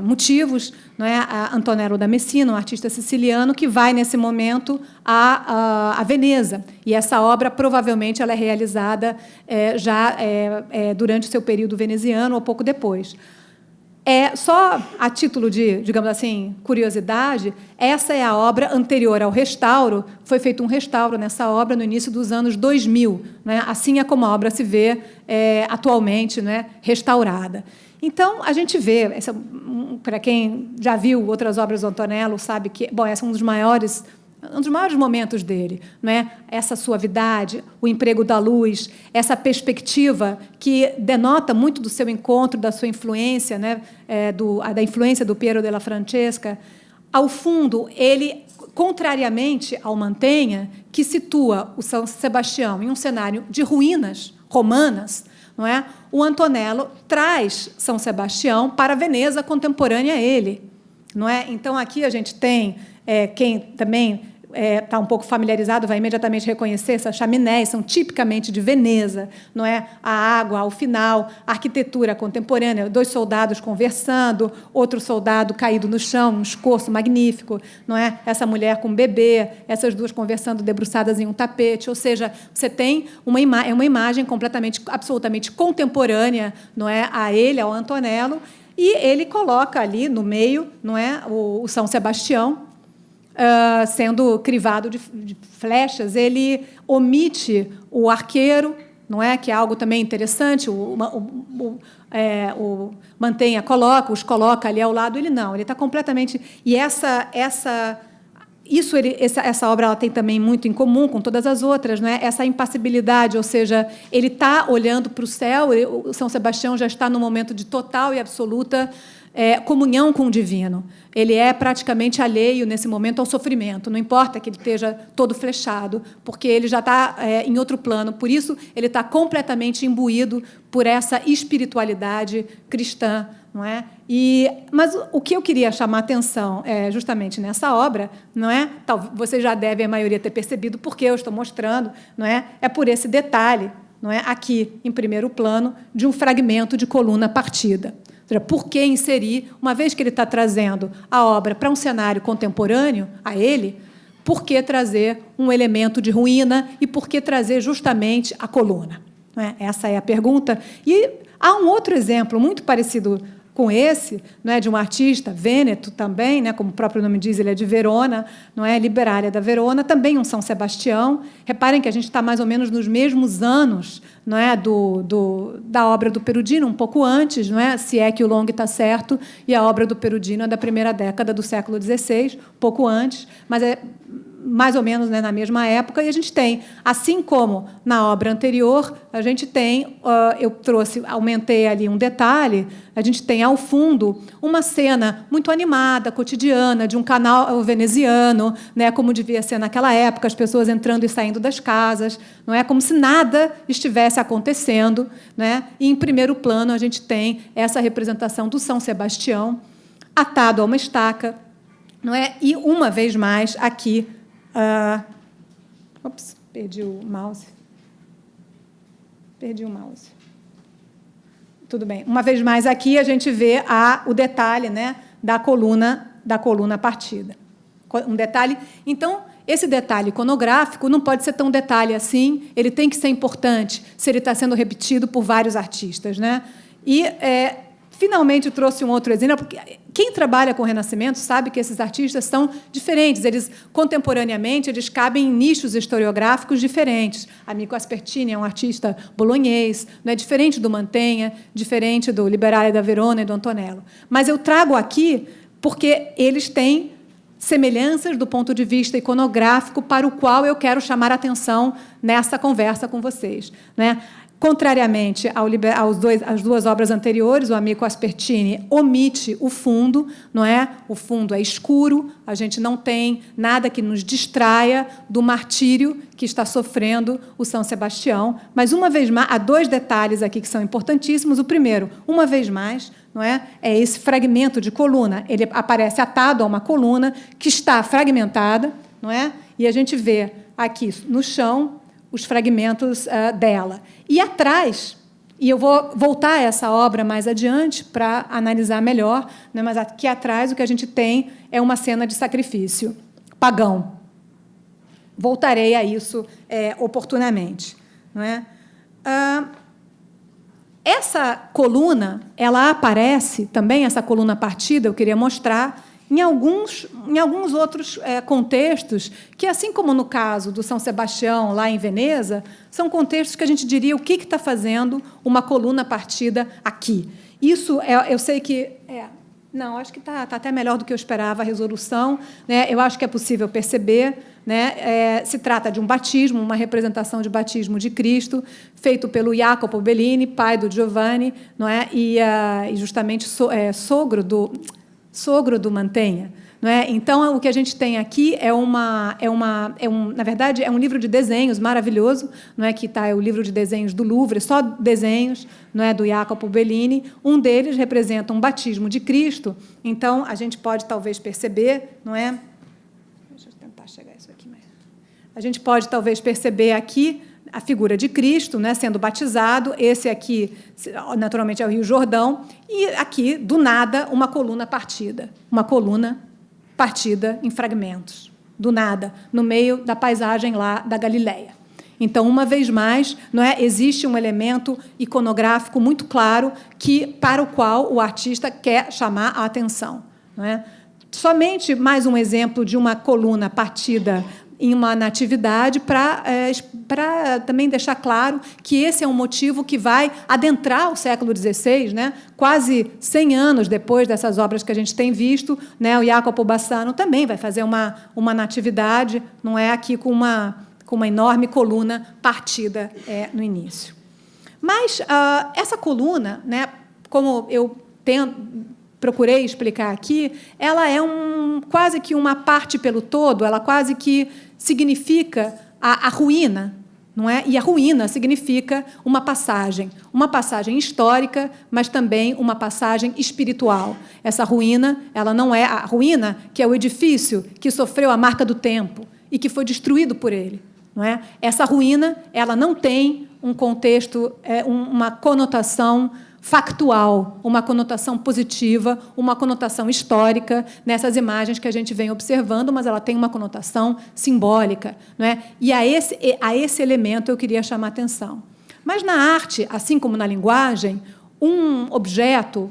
motivos, não é, a Antonello da Messina, um artista siciliano, que vai, nesse momento, a Veneza. E essa obra, provavelmente, ela é realizada já durante o seu período veneziano ou pouco depois. Só a título de, digamos assim, curiosidade, essa é a obra anterior ao restauro. Foi feito um restauro nessa obra no início dos anos 2000. Né? Assim é como a obra se vê atualmente, né, restaurada. Então, a gente vê, para quem já viu outras obras do Antonello, sabe que esse é um dos maiores momentos dele, não é? Essa suavidade, o emprego da luz, essa perspectiva que denota muito do seu encontro, da sua influência, né? Da influência do Piero della Francesca. Ao fundo, ele, contrariamente ao Mantegna, que situa o São Sebastião em um cenário de ruínas romanas, não é? O Antonello traz São Sebastião para a Veneza contemporânea a ele, não é? Então, aqui a gente tem quem também está um pouco familiarizado, vai imediatamente reconhecer essas chaminés, são tipicamente de Veneza, não é? A água ao final, a arquitetura contemporânea, 2 soldados conversando, outro soldado caído no chão, um escorço magnífico, não é? Essa mulher com um bebê, essas 2 conversando debruçadas em um tapete, ou seja, você tem uma imagem absolutamente contemporânea, não é? A ele, ao Antonello, e ele coloca ali no meio, não é? O São Sebastião, sendo crivado de flechas. Ele omite o arqueiro, não é, que é algo também interessante. O Mantegna os coloca ali ao lado. Ele não, ele está completamente. E essa obra ela tem também muito em comum com todas as outras, não é? Essa impassibilidade, ou seja, ele está olhando para o céu. O São Sebastião já está num momento de total e absoluta comunhão com o divino. Ele é praticamente alheio, nesse momento, ao sofrimento. Não importa que ele esteja todo flechado, porque ele já está em outro plano. Por isso, ele está completamente imbuído por essa espiritualidade cristã, não é? Mas o que eu queria chamar a atenção justamente nessa obra, não é? Vocês já devem, a maioria, ter percebido porque eu estou mostrando, não é? É por esse detalhe, não é? Aqui, em primeiro plano, de um fragmento de coluna partida. Ou seja, por que inserir, uma vez que ele está trazendo a obra para um cenário contemporâneo a ele, por que trazer um elemento de ruína e por que trazer justamente a coluna? Não é? Essa é a pergunta. E há um outro exemplo muito parecido com esse, não é, de um artista vêneto também, né, como o próprio nome diz, ele é de Verona, não é, Liberalia da Verona, também um São Sebastião. Reparem que a gente está mais ou menos nos mesmos anos, não é, da obra do Perugino, um pouco antes, não é, se é que o Long está certo, e a obra do Perugino é da primeira década do século XVI, pouco antes, mas é mais ou menos, né, na mesma época. E a gente tem, assim como na obra anterior, a gente tem, eu aumentei ali um detalhe, a gente tem ao fundo uma cena muito animada, cotidiana, de um canal veneziano, né, como devia ser naquela época, as pessoas entrando e saindo das casas, não é, como se nada estivesse acontecendo, né? E, em primeiro plano, a gente tem essa representação do São Sebastião atado a uma estaca, não é? E, uma vez mais, aqui, perdi o mouse. Tudo bem. Uma vez mais, aqui a gente vê o detalhe, né, da coluna partida. Um detalhe. Então, esse detalhe iconográfico não pode ser tão detalhe assim. Ele tem que ser importante se ele está sendo repetido por vários artistas, né? E finalmente trouxe um outro exemplo, porque quem trabalha com o Renascimento sabe que esses artistas são diferentes. Eles, contemporaneamente, eles cabem em nichos historiográficos diferentes. Amico Aspertini é um artista bolognês, não é diferente do Mantegna, diferente do Liberalia da Verona e do Antonello. Mas eu trago aqui porque eles têm semelhanças do ponto de vista iconográfico para o qual eu quero chamar a atenção nessa conversa com vocês, né? Contrariamente às duas obras anteriores, o Amico Aspertini omite o fundo, não é? O fundo é escuro, a gente não tem nada que nos distraia do martírio que está sofrendo o São Sebastião. Mas, uma vez mais, há dois detalhes aqui que são importantíssimos. O primeiro, uma vez mais, não é esse fragmento de coluna. Ele aparece atado a uma coluna que está fragmentada, não é? E a gente vê aqui no chão os fragmentos dela. E atrás, e eu vou voltar a essa obra mais adiante para analisar melhor, né, mas aqui atrás o que a gente tem é uma cena de sacrifício pagão. Voltarei a isso oportunamente. Não é? Essa coluna, ela aparece também, essa coluna partida, eu queria mostrar, em alguns outros contextos, que, assim como no caso do São Sebastião, lá em Veneza, são contextos que a gente diria o que está fazendo uma coluna partida aqui. Isso, eu sei que... não, acho que está até melhor do que eu esperava a resolução, né? Eu acho que é possível perceber, né? Se trata de um batismo, uma representação de batismo de Cristo, feito pelo Jacopo Bellini, pai do Giovanni, não é? E justamente sogro do Mantegna, não é? Então, o que a gente tem aqui na verdade, é um livro de desenhos maravilhoso, não é? Que é o livro de desenhos do Louvre, só desenhos, não é? Do Jacopo Bellini. Um deles representa um batismo de Cristo. Então, a gente pode talvez perceber, não é? Deixa eu tentar chegar a isso aqui mais. A gente pode talvez perceber aqui a figura de Cristo, né, sendo batizado. Esse aqui, naturalmente, é o Rio Jordão, e aqui, do nada, uma coluna partida em fragmentos, do nada, no meio da paisagem lá da Galileia. Então, uma vez mais, não é, existe um elemento iconográfico muito claro para o qual o artista quer chamar a atenção. Não é? Somente mais um exemplo de uma coluna partida em uma natividade, para também deixar claro que esse é um motivo que vai adentrar o século XVI, né? Quase 100 anos depois dessas obras que a gente tem visto, né? O Jacopo Bassano também vai fazer uma natividade, não é, aqui com uma enorme coluna partida no início. Mas essa coluna, né, como eu procurei explicar aqui, ela é quase que uma parte pelo todo, ela quase que significa a ruína, não é? E a ruína significa uma passagem histórica, mas também uma passagem espiritual. Essa ruína, ela não é a ruína, que é o edifício que sofreu a marca do tempo e que foi destruído por ele, não é? Essa ruína, ela não tem um contexto, uma conotação factual, uma conotação positiva, uma conotação histórica nessas imagens que a gente vem observando, mas ela tem uma conotação simbólica, não é? E a esse elemento eu queria chamar a atenção. Mas na arte, assim como na linguagem, um objeto,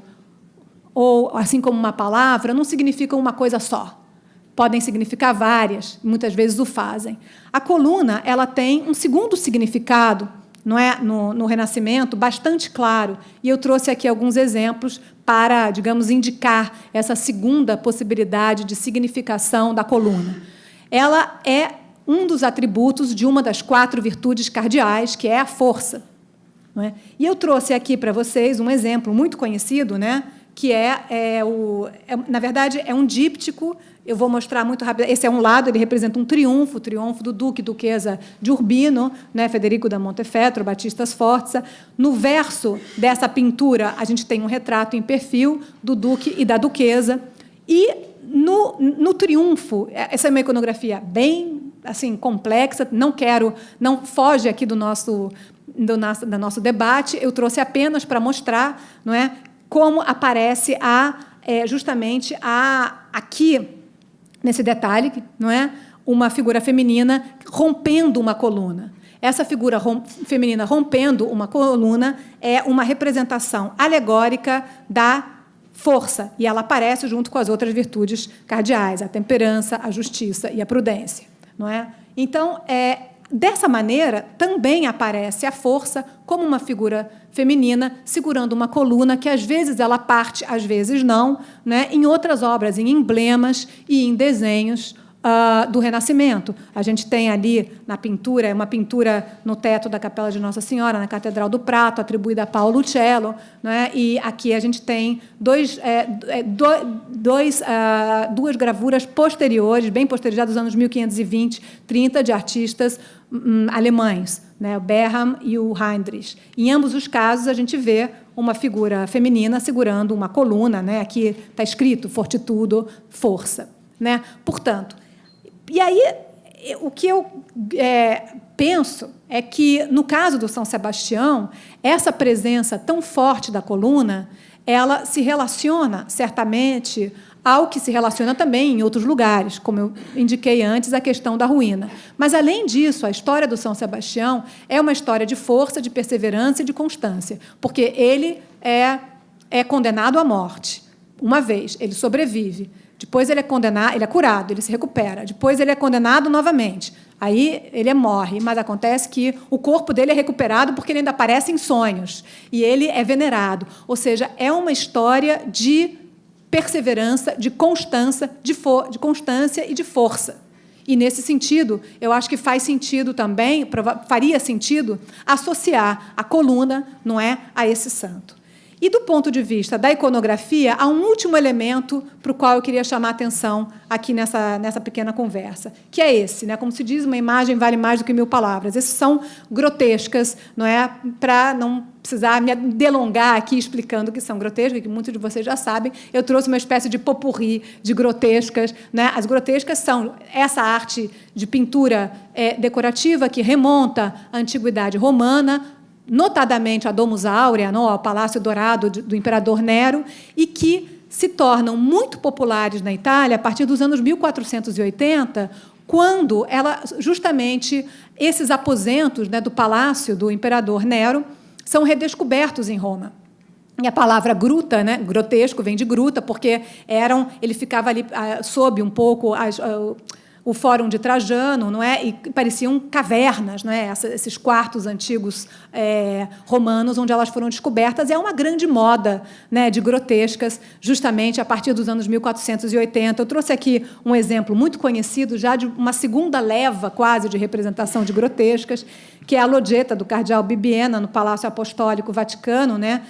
ou assim como uma palavra, não significa uma coisa só. Podem significar várias, muitas vezes o fazem. A coluna, ela tem um segundo significado, não é, no Renascimento, bastante claro. E eu trouxe aqui alguns exemplos para, digamos, indicar essa segunda possibilidade de significação da coluna. Ela é um dos atributos de uma das 4 virtudes cardeais, que é a força. Não é? E eu trouxe aqui para vocês um exemplo muito conhecido, né, que na verdade, é um díptico. Eu vou mostrar muito rápido. Esse é um lado, ele representa um triunfo, o triunfo do duque e duquesa de Urbino, né, Federico da Montefeltro, Batista Sforza. No verso dessa pintura, a gente tem um retrato em perfil do duque e da duquesa. E no triunfo, essa é uma iconografia bem assim complexa, não foge aqui do nosso debate. Eu trouxe apenas para mostrar, não é, como aparece justamente aqui, nesse detalhe, não é, uma figura feminina rompendo uma coluna. Essa figura feminina rompendo uma coluna é uma representação alegórica da força, e ela aparece junto com as outras virtudes cardeais, a temperança, a justiça e a prudência. Não é? Então, dessa maneira, também aparece a força como uma figura feminina segurando uma coluna que, às vezes, ela parte, às vezes não, né, em outras obras, em emblemas e em desenhos do Renascimento. A gente tem ali na pintura, uma pintura no teto da Capela de Nossa Senhora, na Catedral do Prato, atribuída a Paolo Uccello, né? E aqui a gente tem duas gravuras posteriores, bem posteriores, dos anos 1520, 30, de artistas alemães, né? O Berham e o Heinrich. Em ambos os casos, a gente vê uma figura feminina segurando uma coluna, né? Aqui está escrito fortitudo, força, né? Portanto, e aí o que eu penso é que, no caso do São Sebastião, essa presença tão forte da coluna, ela se relaciona, certamente, ao que se relaciona também em outros lugares, como eu indiquei antes, a questão da ruína. Mas, além disso, a história do São Sebastião é uma história de força, de perseverança e de constância, porque ele é condenado à morte. Uma vez, ele sobrevive. Depois ele é condenado, ele é curado, ele se recupera. Depois ele é condenado novamente. Aí ele morre, mas acontece que o corpo dele é recuperado porque ele ainda aparece em sonhos. E ele é venerado. Ou seja, é uma história de perseverança, de constância, de constância e de força. E, nesse sentido, eu acho que faz sentido também, faria sentido, associar a coluna, não é, a esse santo. E, do ponto de vista da iconografia, há um último elemento para o qual eu queria chamar a atenção aqui nessa pequena conversa, que é esse, né? Como se diz, uma imagem vale mais do que 1000 palavras. Essas são grotescas, não é? Para não precisar me delongar aqui explicando que são grotescas, que muitos de vocês já sabem, eu trouxe uma espécie de popurrí de grotescas, né? As grotescas são essa arte de pintura decorativa que remonta à antiguidade romana, notadamente a Domus Aurea, não, ao Palácio Dourado do Imperador Nero, e que se tornam muito populares na Itália a partir dos anos 1480, quando justamente esses aposentos, né, do Palácio do Imperador Nero são redescobertos em Roma. E a palavra gruta, né, grotesco, vem de gruta, porque ele ficava ali sob um pouco o Fórum de Trajano, não é? E pareciam cavernas, não é? Esses quartos antigos romanos, onde elas foram descobertas. É uma grande moda, né, de grotescas, justamente a partir dos anos 1480. Eu trouxe aqui um exemplo muito conhecido, já de uma segunda leva, quase, de representação de grotescas, que é a Loggia do cardeal Bibbiena, no Palácio Apostólico Vaticano, né?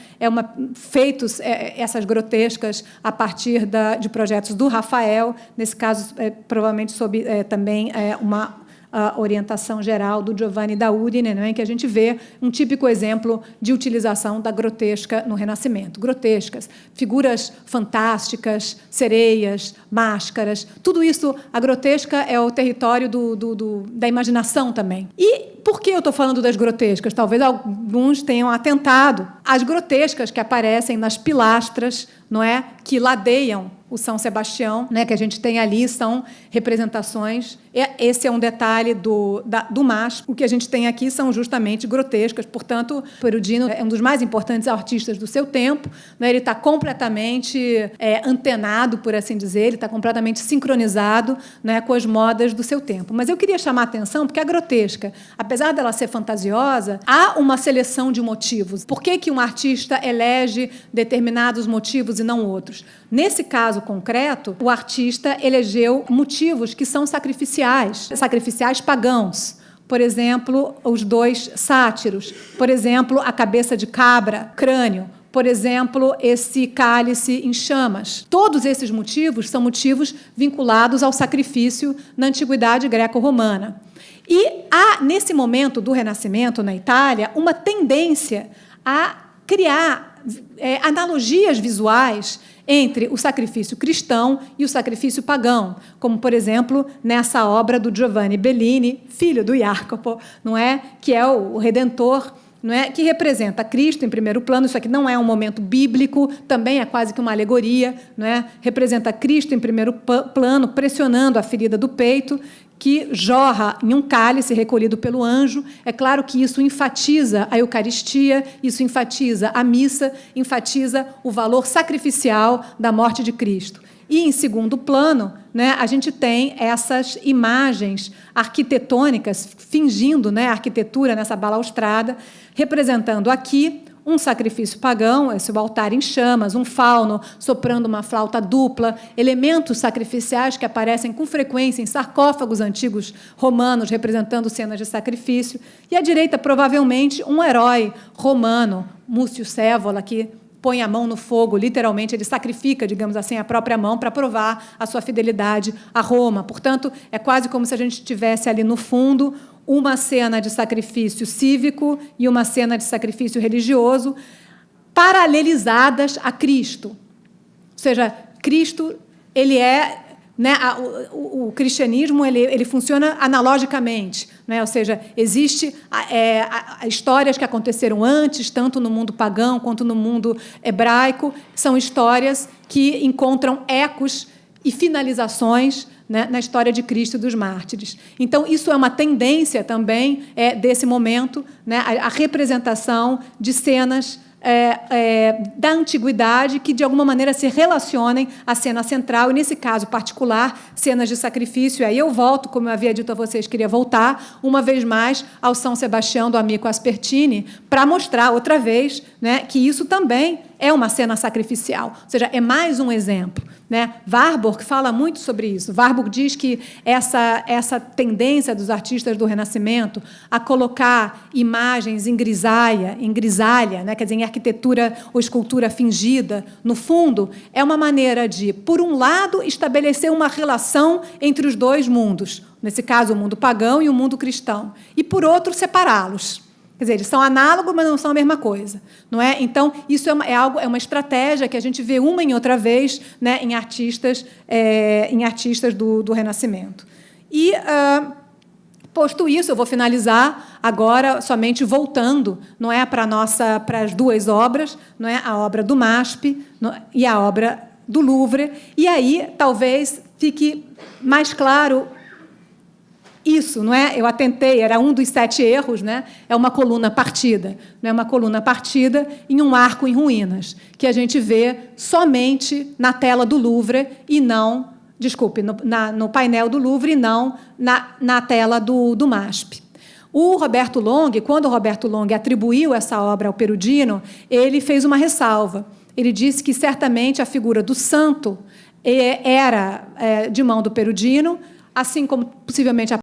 Feitos essas grotescas a partir de projetos do Rafael, nesse caso, provavelmente sob também uma orientação geral do Giovanni da Udine, né, em que a gente vê um típico exemplo de utilização da grotesca no Renascimento. Grotescas, figuras fantásticas, sereias, máscaras, tudo isso, a grotesca é o território da imaginação também. E por que eu estou falando das grotescas? Talvez alguns tenham atentado às grotescas que aparecem nas pilastras, não é, que ladeiam o São Sebastião, né, que a gente tem ali, são representações. Esse é um detalhe do MASP. O que a gente tem aqui são justamente grotescas. Portanto, Perugino é um dos mais importantes artistas do seu tempo, né, ele está completamente antenado, por assim dizer, ele está completamente sincronizado, né, com as modas do seu tempo. Mas eu queria chamar a atenção porque a grotesca, apesar dela ser fantasiosa, há uma seleção de motivos. Por que um artista elege determinados motivos e não outros? Nesse caso concreto, o artista elegeu motivos que são sacrificiais pagãos. Por exemplo, os 2 sátiros. Por exemplo, a cabeça de cabra, crânio. Por exemplo, esse cálice em chamas. Todos esses motivos são motivos vinculados ao sacrifício na antiguidade greco-romana. E há, nesse momento do Renascimento na Itália, uma tendência a criar analogias visuais entre o sacrifício cristão e o sacrifício pagão, como, por exemplo, nessa obra do Giovanni Bellini, filho do Jacopo, não é? Que é o Redentor, não é? Que representa Cristo em primeiro plano. Isso aqui não é um momento bíblico, também é quase que uma alegoria, não é? Representa Cristo em primeiro plano, pressionando a ferida do peito, que jorra em um cálice recolhido pelo anjo. É claro que isso enfatiza a Eucaristia, isso enfatiza a missa, enfatiza o valor sacrificial da morte de Cristo. E, em segundo plano, né, a gente tem essas imagens arquitetônicas, fingindo, né, a arquitetura nessa balaustrada, representando aqui um sacrifício pagão, esse o altar em chamas, um fauno soprando uma flauta dupla, elementos sacrificiais que aparecem com frequência em sarcófagos antigos romanos, representando cenas de sacrifício, e à direita, provavelmente, um herói romano, Múcio Cévola, que põe a mão no fogo, literalmente, ele sacrifica, digamos assim, a própria mão para provar a sua fidelidade a Roma. Portanto, é quase como se a gente tivesse ali no fundo uma cena de sacrifício cívico e uma cena de sacrifício religioso paralelizadas a Cristo. Ou seja, Cristo, ele é... Né, o cristianismo ele funciona analogicamente, né? Ou seja, existe histórias que aconteceram antes, tanto no mundo pagão quanto no mundo hebraico, são histórias que encontram ecos e finalizações, né, na história de Cristo e dos mártires. Então, isso é uma tendência também desse momento, né, a representação de cenas da antiguidade que, de alguma maneira, se relacionem à cena central, e, nesse caso particular, cenas de sacrifício. E aí eu volto, como eu havia dito a vocês, queria voltar, uma vez mais, ao São Sebastião do Amico Aspertini, para mostrar, outra vez, né, que isso também é uma cena sacrificial. Ou seja, é mais um exemplo, né? Warburg fala muito sobre isso. Warburg diz que essa tendência dos artistas do Renascimento a colocar imagens em grisalha, né? Quer dizer, em arquitetura ou escultura fingida, no fundo, é uma maneira de, por um lado, estabelecer uma relação entre os dois mundos, nesse caso, o mundo pagão e o mundo cristão, e, por outro, separá-los. Quer dizer, eles são análogos, mas não são a mesma coisa, não é? Então, isso é uma estratégia que a gente vê uma e outra vez, né, em artistas do Renascimento. E, posto isso, eu vou finalizar agora somente voltando, não é, para as duas obras, não é, a obra do MASP e a obra do Louvre, e aí talvez fique mais claro isso, não é? Eu atentei, era um dos 7 erros, né? É uma coluna partida, não é, uma coluna partida em um arco em ruínas, que a gente vê somente na tela do Louvre e não, desculpe, no painel do Louvre e não na tela do MASP. O Roberto Long, quando o Roberto Long atribuiu essa obra ao Perugino, ele fez uma ressalva. Ele disse que certamente a figura do santo era de mão do Perugino, assim como possivelmente a